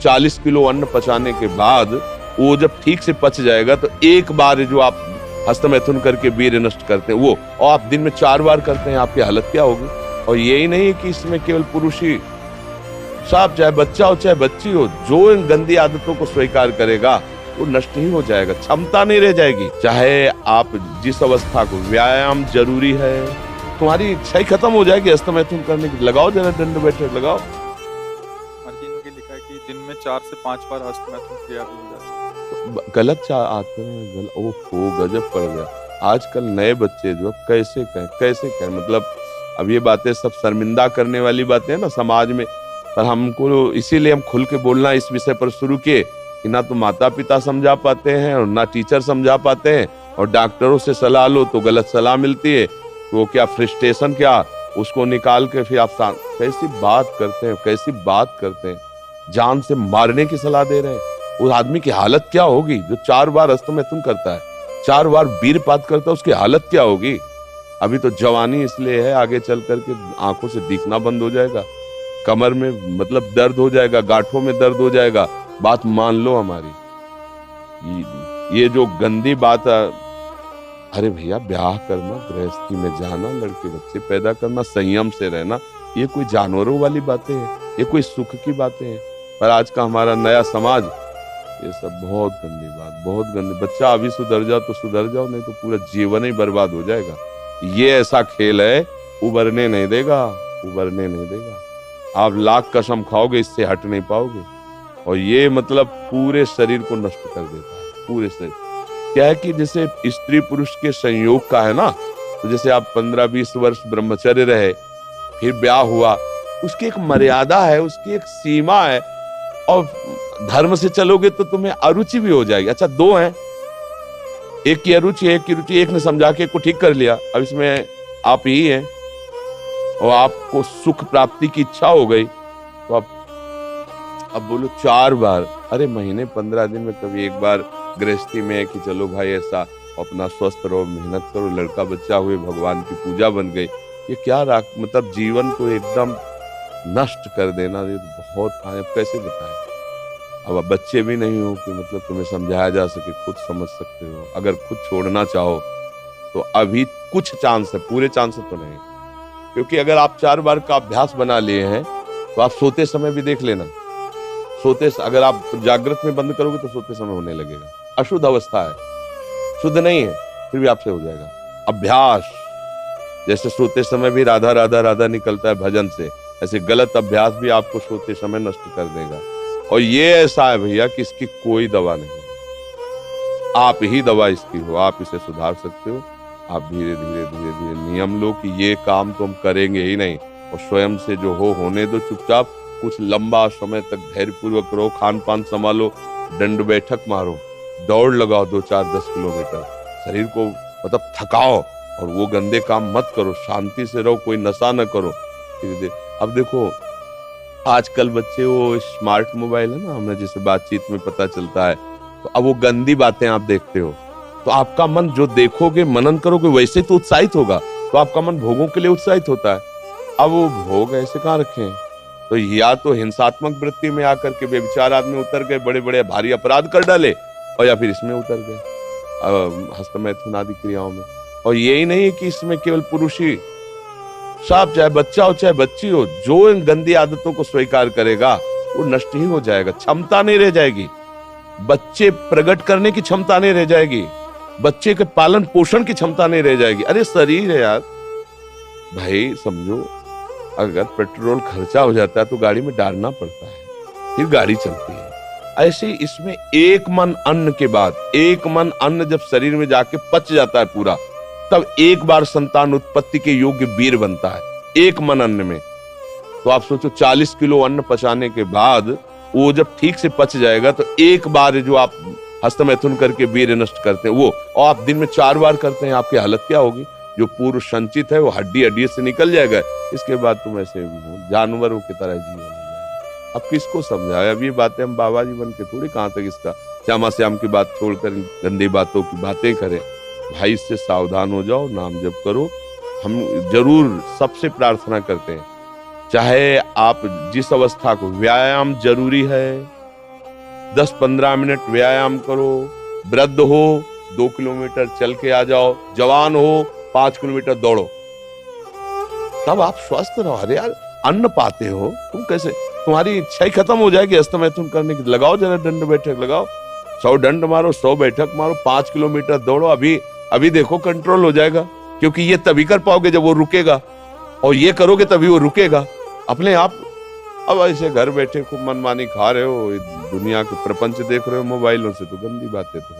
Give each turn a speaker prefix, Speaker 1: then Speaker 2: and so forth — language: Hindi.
Speaker 1: 40 किलो अन्न पचाने के बाद वो जब ठीक से पच जाएगा तो एक बार जो आप हस्तमैथुन करके वीर्य नष्ट करते हैं वो, और आप दिन में 4 बार करते हैं, आपकी हालत क्या होगी। और यही नहीं है कि इसमें केवल पुरुष ही, साफ चाहे बच्चा हो चाहे बच्ची हो, जो इन गंदी आदतों को स्वीकार करेगा वो नष्ट ही हो जाएगा, क्षमता नहीं रह जाएगी। चाहे आप जिस अवस्था को, व्यायाम जरूरी है, तुम्हारी इच्छा ही खत्म हो जाएगी हस्तमैथुन करने की। लगाओ जरा दंड बैठक लगाओ।
Speaker 2: लिखा है कि दिन में 4 से 5 बार हस्तमैथुन क्रिया भी हो जाती है।
Speaker 1: गलत आते हैं, ओहो गजब पड़ गया। आजकल नए बच्चे जो कैसे कहें, मतलब अब ये बातें सब शर्मिंदा करने वाली बातें हैं ना समाज में, पर हमको इसीलिए हम खुल के बोलना इस विषय पर शुरू किए कि ना तो माता पिता समझा पाते हैं और ना टीचर समझा पाते हैं, और डॉक्टरों से सलाह लो तो गलत सलाह मिलती है। वो क्या फ्रस्ट्रेशन, क्या उसको निकाल के फिर आप कैसी बात करते हैं, जान से मारने की सलाह दे रहे हैं। उस आदमी की हालत क्या होगी जो 4 बार हस्तमैथुन करता है, 4 बार वीरपात करता है, उसकी हालत क्या होगी। अभी तो जवानी इसलिए है, आगे चल करके आंखों से दिखना बंद हो जाएगा, कमर में मतलब दर्द हो जाएगा, गांठों में दर्द हो जाएगा। बात मान लो हमारी, ये जो गंदी बात, अरे भैया ब्याह करना, गृहस्थी में जाना, लड़के बच्चे पैदा करना, संयम से रहना, ये कोई जानवरों वाली बातें हैं, ये कोई सुख की बातें हैं। पर आज का हमारा नया समाज ये सब बहुत गंदी बात, बहुत गंदी। बच्चा अभी सुधर जाओ तो सुधर जाओ, नहीं तो पूरा जीवन ही बर्बाद हो जाएगा। ये ऐसा खेल है, उबरने नहीं देगा। आप लाख कसम खाओगे, इससे हट नहीं पाओगे। और ये मतलब पूरे शरीर को नष्ट कर देता है, पूरे शरीर। क्या है कि जैसे स्त्री पुरुष के संयोग का है ना, तो जैसे आप 15-20 वर्ष ब्रह्मचर्य रहे, फिर ब्याह हुआ, उसकी एक मर्यादा है, उसकी एक सीमा है, और धर्म से चलोगे तो तुम्हें अरुचि भी हो जाएगी। अच्छा 2 हैं, एक की अरुचि एक की रुचि, एक ने समझा के एक को ठीक कर लिया, अब इसमें आप ही हैं और आपको सुख प्राप्ति की इच्छा हो गई, तो अब बोलो 4 बार, अरे महीने 15 दिन में कभी एक बार गृहस्थी में है कि चलो भाई ऐसा अपना स्वस्थ रहो, मेहनत करो, लड़का बच्चा हुए, भगवान की पूजा बन गई। ये क्या मतलब जीवन को एकदम नष्ट कर देना, ये तो बहुत है। अब कैसे बताएं, अब बच्चे भी नहीं हो कि मतलब तुम्हें समझाया जा सके, खुद समझ सकते हो। अगर खुद छोड़ना चाहो तो अभी कुछ चांस है, पूरे चांस तो नहीं, क्योंकि अगर आप 4 बार का अभ्यास बना लिए हैं तो आप सोते समय भी देख लेना, अगर आप जागृत में बंद करोगे तो सोते समय होने लगेगा। अशुद्ध अवस्था है, शुद्ध नहीं है, फिर भी आपसे हो जाएगा। अभ्यास, जैसे सोते समय भी राधा राधा राधा निकलता है भजन से, ऐसे गलत अभ्यास भी आपको सोते समय नष्ट कर देगा। और ये ऐसा है भैया कि इसकी कोई दवा नहीं, आप ही दवा इसकी हो, आप इसे सुधार सकते हो। आप धीरे धीरे नियम लो कि ये काम तो हम करेंगे ही नहीं, और स्वयं से जो होने दो, चुपचाप कुछ लंबा समय तक धैर्यपूर्वक रहो, खान पान संभालो, दंड बैठक मारो, दौड़ लगाओ 2-4-10 किलोमीटर, शरीर को मतलब थकाओ, और वो गंदे काम मत करो, शांति से रहो, कोई नशा न करो। अब देखो आजकल बच्चे, वो स्मार्ट मोबाइल है ना, हमें जैसे बातचीत में पता चलता है, तो अब वो गंदी बातें आप देखते हो, तो आपका मन जो देखोगे, मनन करोगे, वैसे तो उत्साहित होगा, तो आपका मन भोगों के लिए उत्साहित होता है। अब वो भोग ऐसे कहाँ रखे हैं, तो या तो हिंसात्मक वृत्ति में आकर के बेविचार आदमी उतर गए, बड़े बड़े भारी अपराध कर डाले, और या फिर इसमें उतर गए हस्तमैथुन आदि क्रियाओं में। और यही नहीं है कि इसमें केवल पुरुष ही, साफ चाहे बच्चा हो चाहे बच्ची हो, जो इन गंदी आदतों को स्वीकार करेगा वो नष्ट ही हो जाएगा, क्षमता नहीं रह जाएगी, बच्चे प्रकट करने की क्षमता नहीं रह जाएगी, बच्चे के पालन पोषण की क्षमता नहीं रह जाएगी। अरे शरीर है यार भाई, समझो अगर पेट्रोल खर्चा हो जाता है तो गाड़ी में डालना पड़ता है, फिर गाड़ी चलती है। ऐसे इसमें एक मन अन्न के बाद, एक मन अन्न जब शरीर में जाके पच जाता है पूरा, तब एक बार संतान उत्पत्ति के योग्य वीर बनता है, एक मन अन्न में। तो आप सोचो 40 किलो अन्न पचाने के बाद वो जब ठीक से पच जाएगा तो एक बार जो आप हस्तमैथुन करके वीर्य नष्ट करते हैं वो, और आप दिन में 4 बार करते हैं, आपकी हालत क्या होगी। जो पूर्व संचित है वो हड्डी से निकल जाएगा, इसके बाद तुम ऐसे जानवरों की तरह जीवन हो जाएगा। अब किसको समझाए, अब ये बातें हम बाबा जी बन के थोड़ी कहाँ तक इसका श्यामा श्याम की बात छोड़कर गंदी बातों की बातें करें। भाई इससे सावधान हो जाओ, नाम जप करो। हम जरूर सबसे प्रार्थना करते हैं, चाहे आप जिस अवस्था को, व्यायाम जरूरी है, 10-15 मिनट व्यायाम करो। वृद्ध हो 2 किलोमीटर चल के आ जाओ, जवान हो 5 किलोमीटर दौड़ो, तब आप स्वस्थ रहो। अरे यार, अन्न पाते हो तुम, कैसे तुम्हारी इच्छा ही खत्म हो जाएगी हस्तमैथुन करने की। लगाओ जरा दंड बैठक लगाओ, 100 दंड मारो, 100 बैठक मारो, 5 किलोमीटर दौड़ो। अभी देखो कंट्रोल हो जाएगा, क्योंकि ये तभी कर पाओगे जब वो रुकेगा, और ये करोगे तभी वो रुकेगा अपने आप। अब ऐसे घर बैठे खूब मनमानी खा रहे हो, दुनिया के प्रपंच देख रहे हो मोबाइलों से, तो गंदी बातें तो